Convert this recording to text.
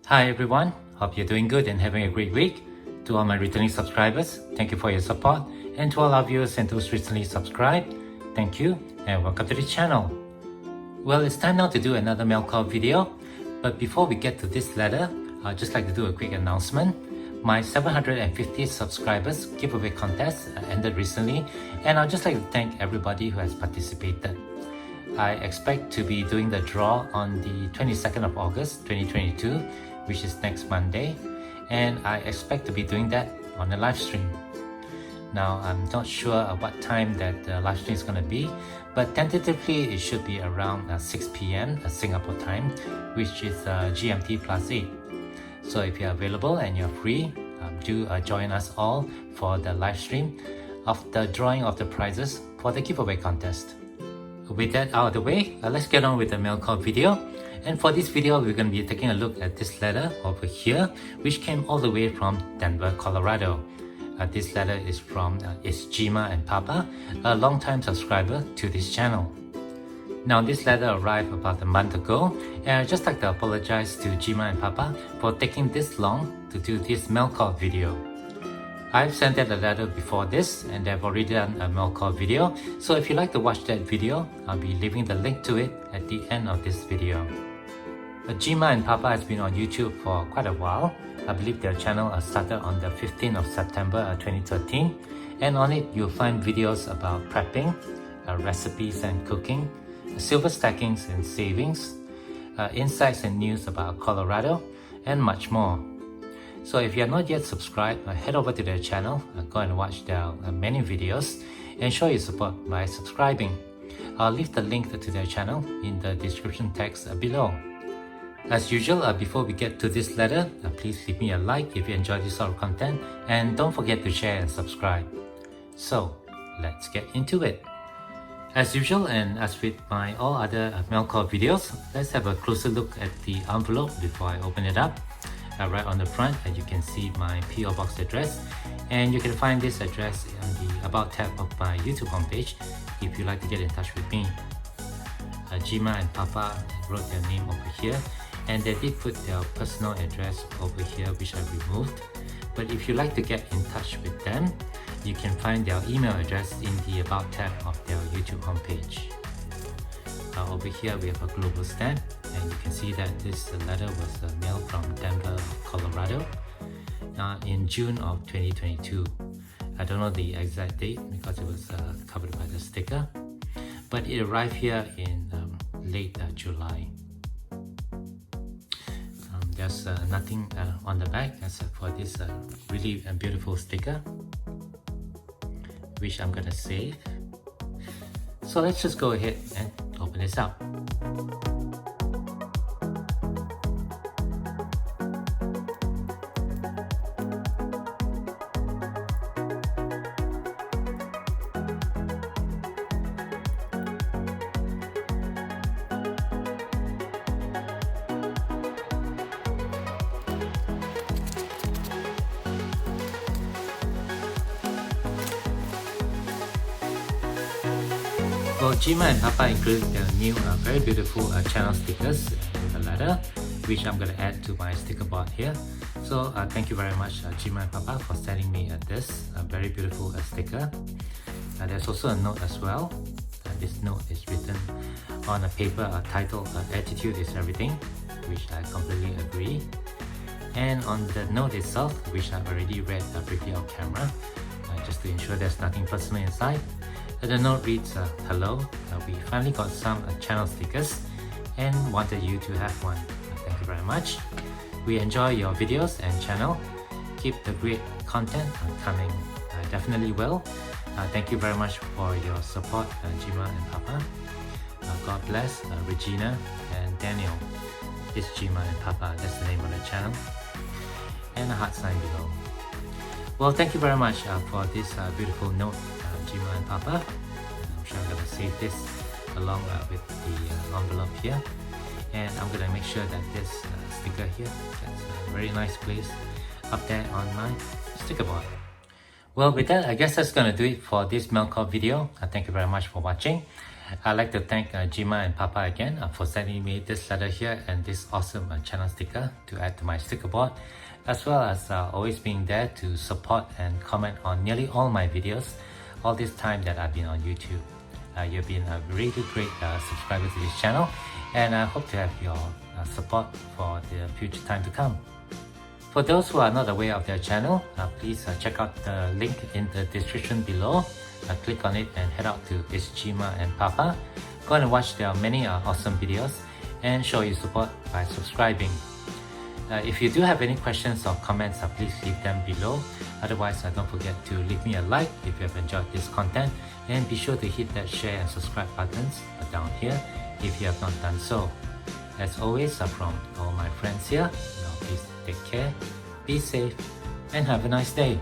Hi everyone, hope you're doing good and having a great week. To all my returning subscribers, thank you for your support. And to all our viewers and those recently subscribed, thank you and welcome to the channel. Well, it's time now to do another mail call video. But before we get to this letter, I'd just like to do a quick announcement. My 750 subscribers giveaway contest ended recently, and I'd just like to thank everybody who has participated. I expect to be doing the draw on the 22nd of August 2022, which is next Monday, and I expect to be doing that on a live stream. Now, I'm not sure what time that the live stream is going to be, but tentatively it should be around 6 p.m. Singapore time, which is GMT +8. So if you're available and you're free, do join us all for the live stream of the drawing of the prizes for the giveaway contest. With that out of the way, let's get on with the mail call video. And for this video, we're going to be taking a look at this letter over here, which came all the way from Denver, Colorado. This letter is from Jima and Papa, a long-time subscriber to this channel. Now, this letter arrived about a month ago, and I'd just like to apologize to Jima and Papa for taking this long to do this mail call video. I've sent out a letter before this, and they've already done a mail call video, so if you'd like to watch that video, I'll be leaving the link to it at the end of this video. Jima and Papa has been on YouTube for quite a while. I believe their channel started on the 15th of September 2013, and on it you'll find videos about prepping, recipes and cooking, silver stackings and savings, insights and news about Colorado, and much more. So if you are not yet subscribed, head over to their channel, go and watch their many videos, and show your support by subscribing. I'll leave the link to their channel in the description text below. As usual, before we get to this letter, please leave me a like if you enjoy this sort of content, and don't forget to share and subscribe. So, let's get into it. As usual, and as with my all other mail call videos, let's have a closer look at the envelope before I open it up. Right on the front, you can see my PO Box address, and you can find this address on the About tab of my YouTube homepage if you'd like to get in touch with me. Jima and Papa wrote their name over here, and they did put their personal address over here, which I removed. But if you'd like to get in touch with them, you can find their email address in the About tab of their YouTube homepage. Over here we have a global stamp, and you can see that this letter was mailed from Denver, Colorado in June of 2022. I don't know the exact date because it was covered by the sticker, but it arrived here in late July. There's nothing on the back except for this really beautiful sticker, which I'm gonna save. So let's just go ahead and open this up. Well, Jima and Papa included their new very beautiful channel stickers in the letter, which I'm going to add to my sticker board here. So thank you very much Jima and Papa for sending me this very beautiful sticker. There's also a note as well. This note is written on a paper titled Attitude is Everything, which I completely agree. And on the note itself, which I've already read briefly on camera, just to ensure there's nothing personal inside. The note reads, hello, we finally got some channel stickers and wanted you to have one. Thank you very much. We enjoy your videos and channel. Keep the great content coming. Definitely will. Thank you very much for your support, Jima and Papa. God bless Regina and Daniel. It's Jima and Papa, that's the name of the channel. And a heart sign below. Well, thank you very much for this beautiful note, Jima and Papa. I'm sure I'm going to save this along with the envelope here, and I'm going to make sure that this sticker here gets a very nice place up there on my sticker board. Well, with that, I guess that's going to do it for this mail call video. Thank you very much for watching. I'd like to thank Jima and Papa again for sending me this letter here and this awesome channel sticker to add to my sticker board, as well as always being there to support and comment on nearly all my videos all this time that I've been on YouTube. You've been a really great subscriber to this channel, and I hope to have your support for the future time to come. For those who are not aware of their channel, please check out the link in the description below. Click on it and head out to Jima and Papa. Go and watch their many awesome videos and show your support by subscribing. If you do have any questions or comments, please leave them below. Otherwise, don't forget to leave me a like if you have enjoyed this content, and be sure to hit that share and subscribe buttons down here if you have not done so. As always, from all my friends here, please take care, be safe, and have a nice day.